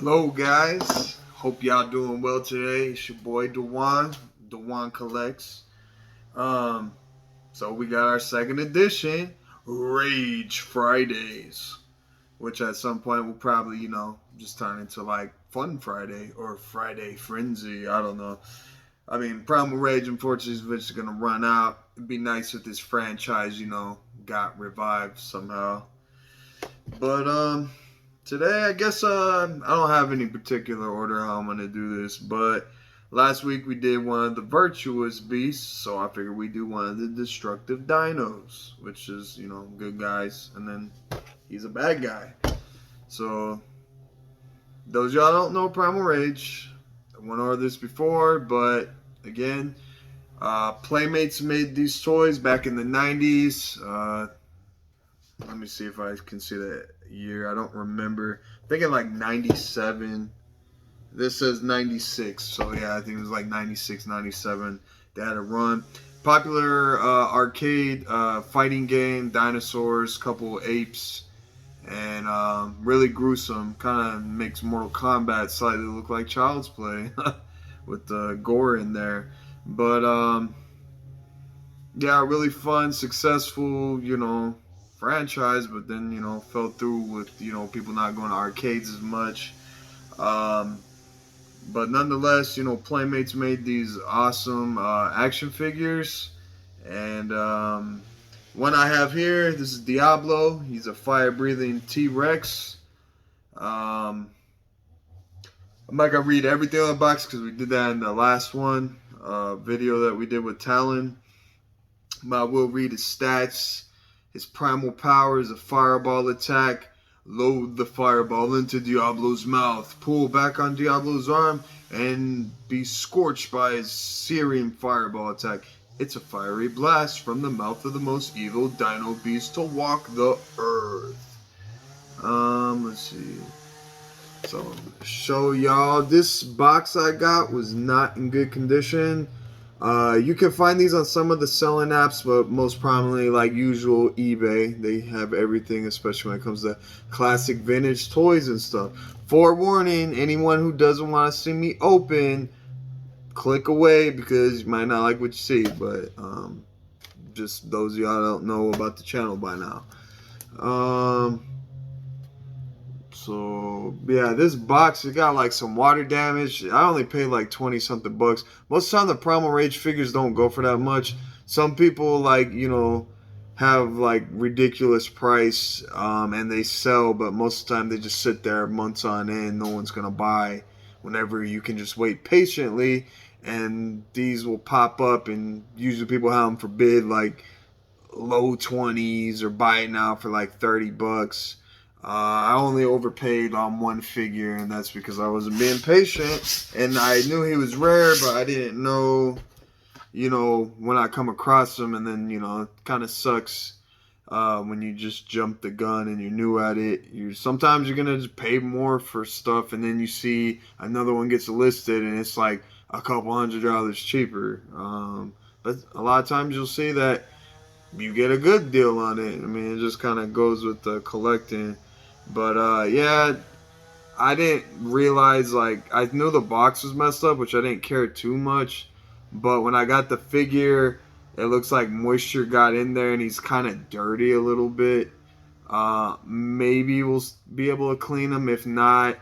Hello guys, hope y'all doing well today. It's your boy Dewan, Dewan Collects. Um, so we got our second edition, Rage Fridays, which at some point will probably, just turn into like Fun Friday or Friday Frenzy. I don't know. I mean, Primal Rage unfortunately is eventually gonna run out. It'd be nice if this franchise, got revived somehow. But today, I guess I don't have any particular order how I'm gonna do this, but last week we did one of the virtuous beasts, so I figured we do one of the destructive dinos, which is good guys, and then he's a bad guy. So those y'all don't know Primal Rage, I went over this before, but again, Playmates made these toys back in the 90s. Let me see if I can see that year. I don't remember. I think in like 97. This says 96. So yeah, I think it was like 96, 97. They had a run. Popular arcade fighting game, dinosaurs, couple apes, and really gruesome. Kind of makes Mortal Kombat slightly look like Child's Play with the gore in there. But yeah, really fun, successful, franchise, but then, fell through with, people not going to arcades as much. Um, but nonetheless, Playmates made these awesome action figures. And one I have here, this is Diablo. He's a fire breathing T Rex. I'm not going to read everything on the box because we did that in the last one video that we did with Talon. But I will read his stats. His primal power is a fireball attack. Load the fireball into Diablo's mouth. Pull back on Diablo's arm and be scorched by his searing fireball attack. It's a fiery blast from the mouth of the most evil dino beast to walk the earth. Let's see. So, show y'all. This box I got was not in good condition. You can find these on some of the selling apps, but most prominently, like usual, eBay. They have everything, especially when it comes to classic vintage toys and stuff. Forewarning, anyone who doesn't want to see me open, click away because you might not like what you see. But just those of y'all don't know about the channel by now. So yeah, this box it got like some water damage. I only paid like 20 something bucks. Most of the time the Primal Rage figures don't go for that much. Some people like have like ridiculous price and they sell, but most of the time they just sit there months on end. No one's gonna buy. Whenever you can just wait patiently, and these will pop up, and usually people have them for bid like low 20s or buy it now for like 30 bucks. I only overpaid on one figure, and that's because I wasn't being patient. And I knew he was rare, but I didn't know, when I come across him. And then, it kind of sucks when you just jump the gun and you're new at it. Sometimes you're gonna just pay more for stuff, and then you see another one gets listed, and it's like a couple $100 cheaper. But a lot of times you'll see that you get a good deal on it. I mean, it just kind of goes with the collecting. But yeah, I didn't realize, like, I knew the box was messed up, which I didn't care too much. But when I got the figure, it looks like moisture got in there and he's kind of dirty a little bit. Maybe we'll be able to clean him. If not,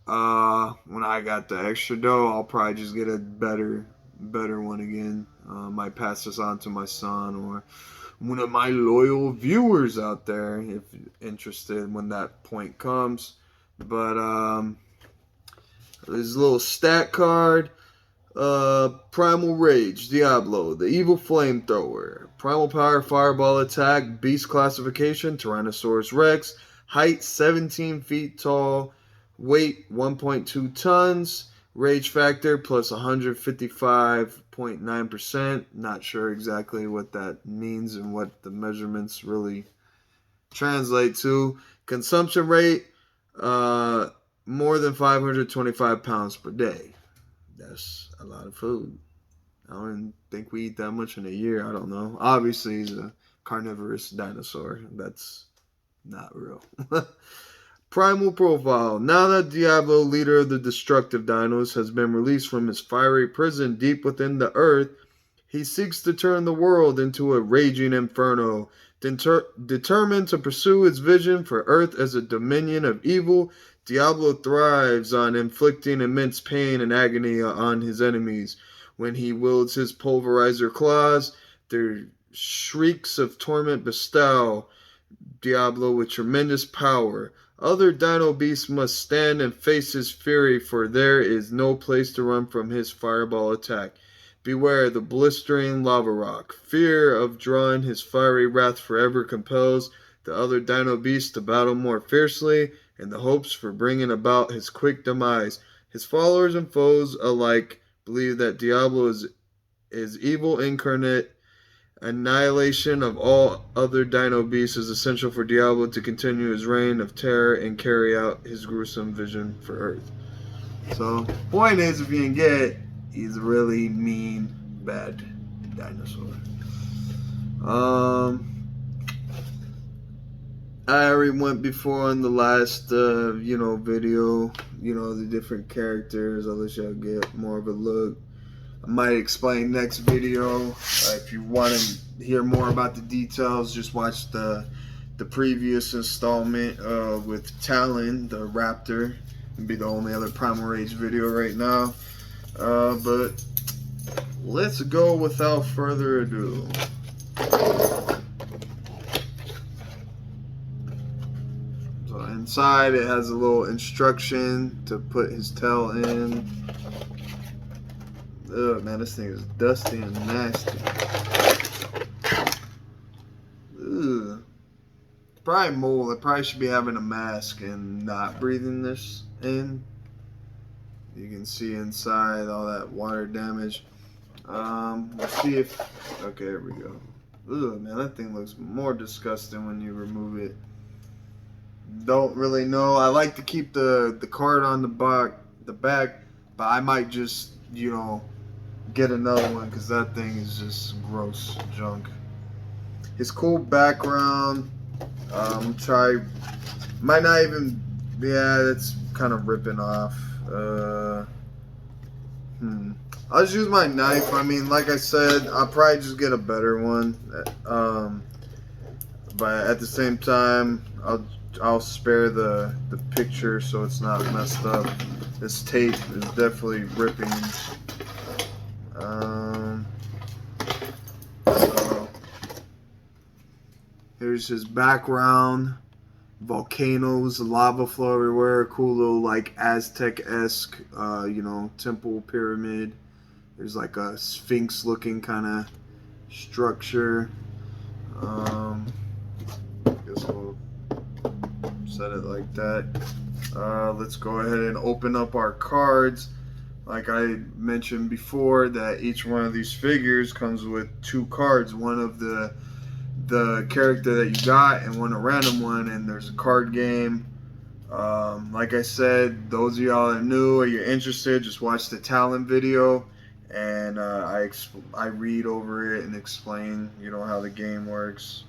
when I got the extra dough, I'll probably just get a better one again. Might pass this on to my son or one of my loyal viewers out there if interested when that point comes. But there's a little stat card. Primal Rage, Diablo, the evil flamethrower. Primal power, fireball attack, beast classification, Tyrannosaurus Rex. Height 17 feet tall. Weight 1.2 tons. Rage factor plus 155.9%. Not sure exactly what that means and what the measurements really translate to. Consumption rate, more than 525 pounds per day. That's a lot of food. I don't think we eat that much in a year. I don't know. Obviously, he's a carnivorous dinosaur. That's not real. Primal profile. Now that Diablo, leader of the destructive dinos, has been released from his fiery prison deep within the earth, he seeks to turn the world into a raging inferno. Determined to pursue his vision for Earth as a dominion of evil, Diablo thrives on inflicting immense pain and agony on his enemies. When he wields his pulverizer claws, their shrieks of torment bestow Diablo with tremendous power. Other dino beasts must stand and face his fury, for there is no place to run from his fireball attack. Beware the blistering lava rock. Fear of drawing his fiery wrath forever compels the other dino beasts to battle more fiercely in the hopes for bringing about his quick demise. His followers and foes alike believe that Diablo is evil incarnate. Annihilation of all other dino beasts is essential for Diablo to continue his reign of terror and carry out his gruesome vision for Earth. So, point is, if you can get, he's a really mean, bad dinosaur. I already went before in the last, video, the different characters. I'll let y'all get more of a look. I might explain next video. If you want to hear more about the details, just watch the previous installment with Talon, the Raptor. It'll be the only other Primal Rage video right now. But let's go without further ado. So inside it has a little instruction to put his tail in. Ugh, man, this thing is dusty and nasty. Ugh. It's probably mold. I probably should be having a mask and not breathing this in. You can see inside all that water damage. Let's see if... Okay, here we go. Ugh, man, that thing looks more disgusting when you remove it. Don't really know. I like to keep the card on the back, but I might just, get another one because that thing is just gross junk. His cool background, might not even, it's kind of ripping off. I'll just use my knife. I mean, like I said, I'll probably just get a better one. But at the same time, I'll spare the picture so it's not messed up. This tape is definitely ripping. So here's his background. Volcanoes, lava flow everywhere. Cool little like Aztec-esque, temple pyramid. There's like a sphinx looking kind of structure. Guess we'll set it like that. Let's go ahead and open up our cards. Like I mentioned before, that each one of these figures comes with 2 cards. One of the character that you got and one a random one, and there's a card game. Like I said, those of y'all that are new or you're interested, just watch the Talon video, and I read over it and explain, how the game works.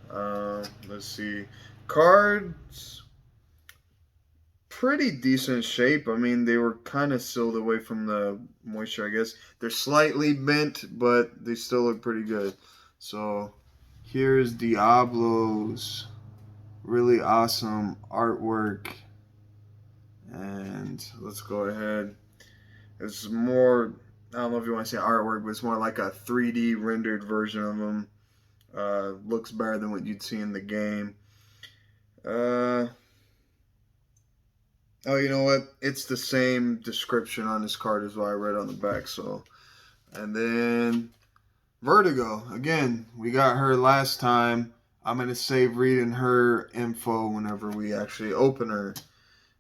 Let's see. Cards, pretty decent shape. I mean, they were kind of sealed away from the moisture, I guess. They're slightly bent, but they still look pretty good. So here's Diablo's really awesome artwork. And let's go ahead. It's more, I don't know if you want to say artwork, but it's more like a 3D rendered version of them. Looks better than what you'd see in the game. Oh, you know what? It's the same description on this card as what I read on the back. So, and then Vertigo. Again, we got her last time. I'm going to save reading her info whenever we actually open her.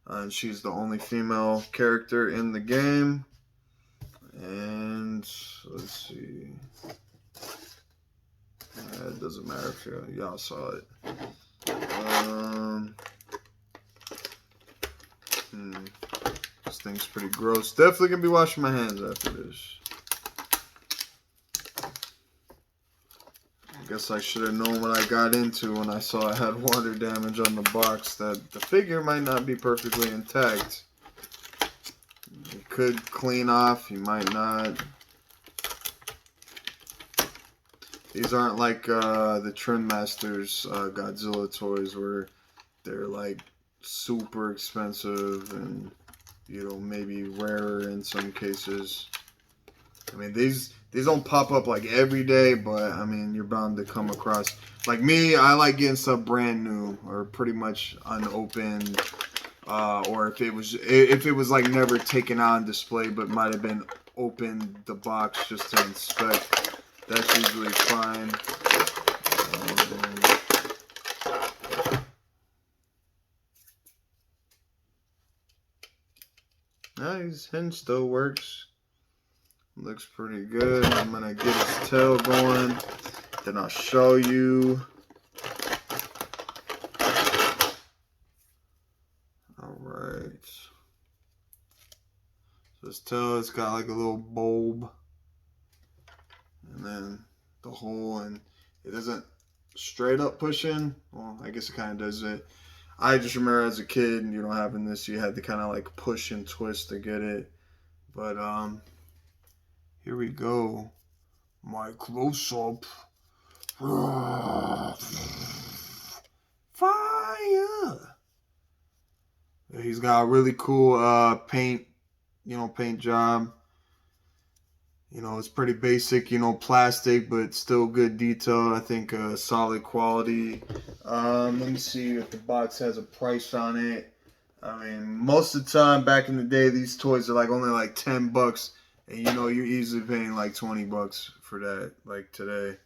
And she's the only female character in the game. And let's see. It doesn't matter if y'all saw it. This thing's pretty gross. Definitely gonna be washing my hands after this. guess I should have known what I got into when I saw I had water damage on the box, that the figure might not be perfectly intact. You could clean off, you might not. These aren't like the Trim Masters Godzilla toys where they're like super expensive and, you know, maybe rarer in some cases. I mean, these don't pop up like every day, but I mean, you're bound to come across. Like me, I like getting stuff brand new or pretty much unopened, or if it was like never taken out on display, but might have been opened the box just to inspect. That's usually fine. His hinge still works. Looks pretty good. I'm gonna get his tail going. Then I'll show you. Alright. So his tail, it's got like a little bulb. And then the hole, and it doesn't straight up push in. Well, I guess it kind of does it. I just remember as a kid, you know, having this, you had to kind of like push and twist to get it. But here we go. My close-up. Fire! He's got a really cool paint job. You know, it's pretty basic, you know, plastic, but still good detail. I think solid quality. Let me see if the box has a price on it. I mean, most of the time back in the day, these toys are like only like $10. And you know, you're easily paying like $20 for that, like today,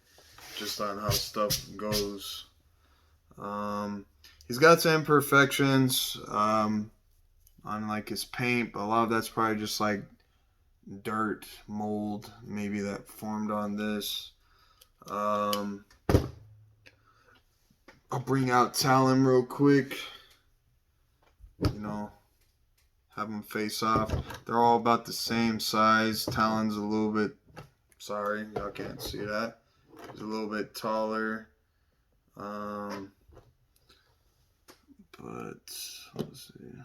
just on how stuff goes. He's got some imperfections on like his paint, but a lot of that's probably just like dirt, mold, maybe that formed on this. I'll bring out Talon real quick. You know, have them face off. They're all about the same size. Talon's a little bit, sorry, y'all can't see that. He's a little bit taller. But let's see.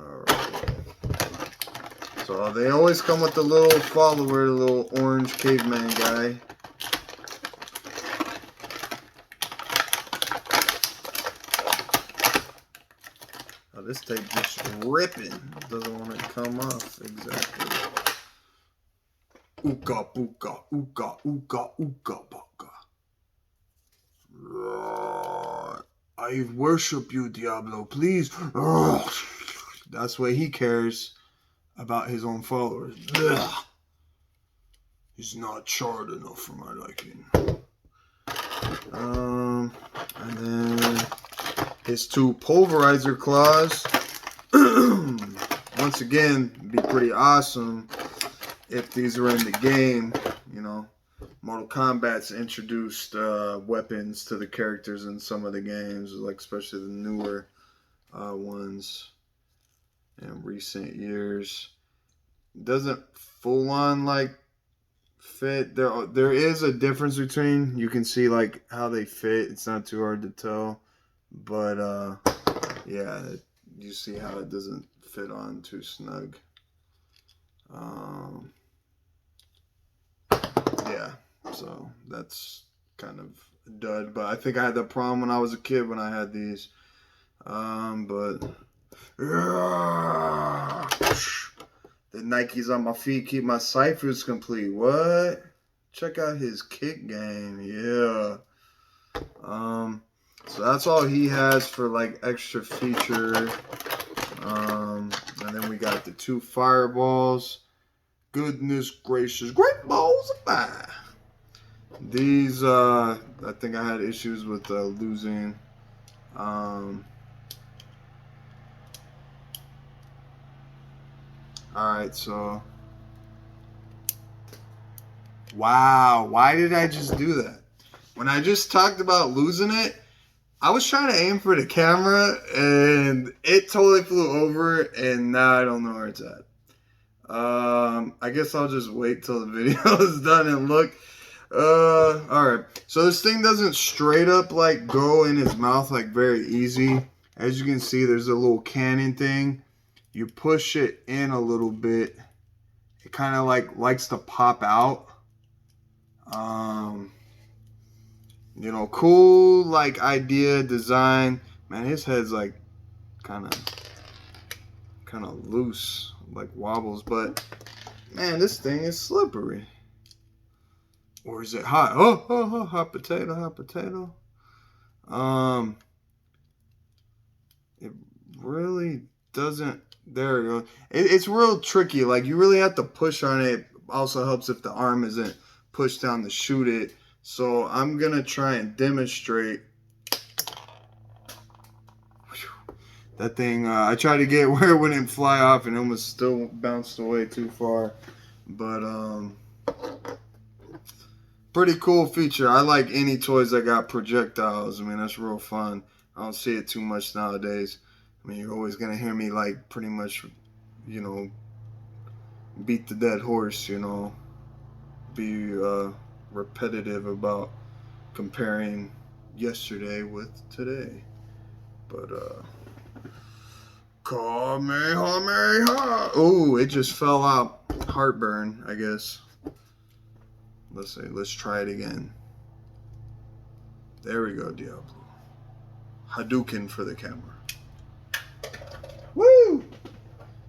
Alright. So they always come with the little follower, the little orange caveman guy. Oh, this tape just ripping. Doesn't want to come off exactly. Ooka booka, ooka, ooka, ooka baka. I worship you, Diablo, please. That's why he cares about his own followers. He's not charred enough for my liking. And then his two pulverizer claws. Once again, it'd be pretty awesome if these were in the game. You know, Mortal Kombat's introduced weapons to the characters in some of the games, like especially the newer ones in recent years. Doesn't full on like fit. There is a difference between, you can see like how they fit. It's not too hard to tell, but yeah, you see how it doesn't fit on too snug. Yeah, so that's kind of a dud, but I think I had that problem when I was a kid when I had these. But the Nikes on my feet keep my ciphers complete. What? Check out his kick game. Yeah. So that's all he has for like extra feature. And then we got the two fireballs. Goodness gracious, great balls of fire. These, I think I had issues with losing. Alright, so. Wow, why did I just do that? When I just talked about losing it, I was trying to aim for the camera and it totally flew over, and now I don't know where it's at. I guess I'll just wait till the video is done and look. Alright. So this thing doesn't straight up like go in his mouth like very easy. As you can see, there's a little cannon thing. You push it in a little bit. It kind of like likes to pop out. You know, cool like idea, design. Man, his head's like kind of loose, like wobbles, but man, this thing is slippery. Or is it hot? Oh, hot potato, hot potato. It really doesn't. There we go. It's real tricky. Like, you really have to push on it. Also helps if the arm isn't pushed down to shoot it. So I'm gonna try and demonstrate. That thing, I tried to get where it wouldn't fly off and almost still bounced away too far. But pretty cool feature. I like any toys that got projectiles. I mean, that's real fun. I don't see it too much nowadays. I mean, you're always gonna hear me like pretty much, you know, beat the dead horse, you know, be repetitive about comparing yesterday with today. But Kamehameha. Oh, it just fell out. Heartburn, I guess. Let's see. Let's try it again. There we go, Diablo. Hadouken for the camera. Woo!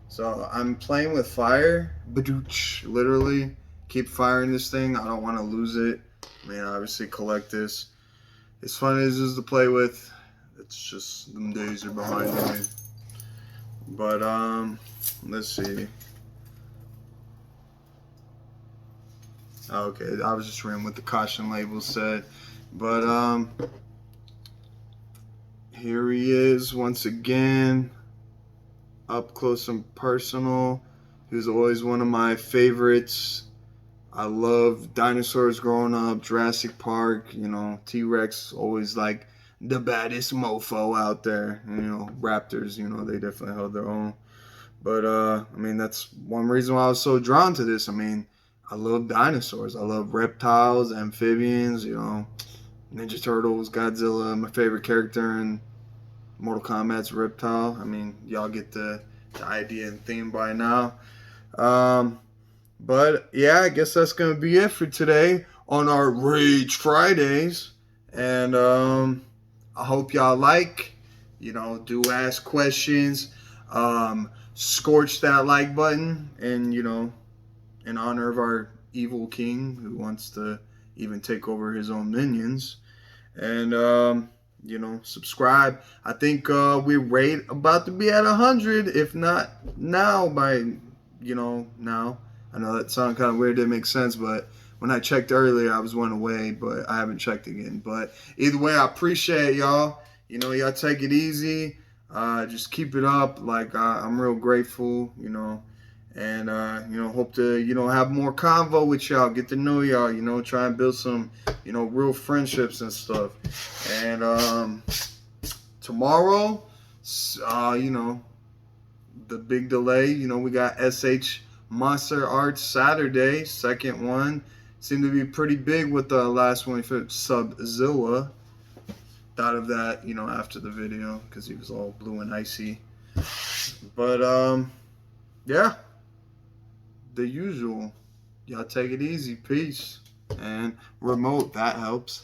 So I'm playing with fire. Badooch. Literally, keep firing this thing. I don't want to lose it. I mean, obviously collect this. As fun as it is to play with, it's just them days are behind me. But let's see. Okay, I was just reading what the caution label said. But here he is once again, up close and personal. He was always one of my favorites. I love dinosaurs growing up, Jurassic Park, you know, T-Rex, always like the baddest mofo out there. You know, Raptors, you know, they definitely held their own. But I mean, that's one reason why I was so drawn to this. I mean, I love dinosaurs. I love reptiles, amphibians, you know, Ninja Turtles, Godzilla. My favorite character in Mortal Kombat's Reptile. I mean, y'all get the idea and theme by now. But yeah, I guess that's gonna be it for today on our Rage Fridays. And I hope y'all like, you know, do ask questions. Scorch that like button, and you know, in honor of our evil king who wants to even take over his own minions. And you know, subscribe. I think we rate about to be at 100, if not now by, you know, now. I know that sounded kind of weird, didn't make sense, but when I checked earlier, I was one away, but I haven't checked again. But either way, I appreciate y'all. You know, y'all take it easy. Just keep it up. Like, I'm real grateful, you know. And, you know, hope to, you know, have more convo with y'all. Get to know y'all, you know, try and build some, you know, real friendships and stuff. And tomorrow, you know, the big delay, you know, we got SH Monster Arts Saturday, second one. Seemed to be pretty big with the last one for Subzilla. Thought of that, you know, after the video because he was all blue and icy. But yeah, the usual. Y'all take it easy. Peace. And remote, that helps.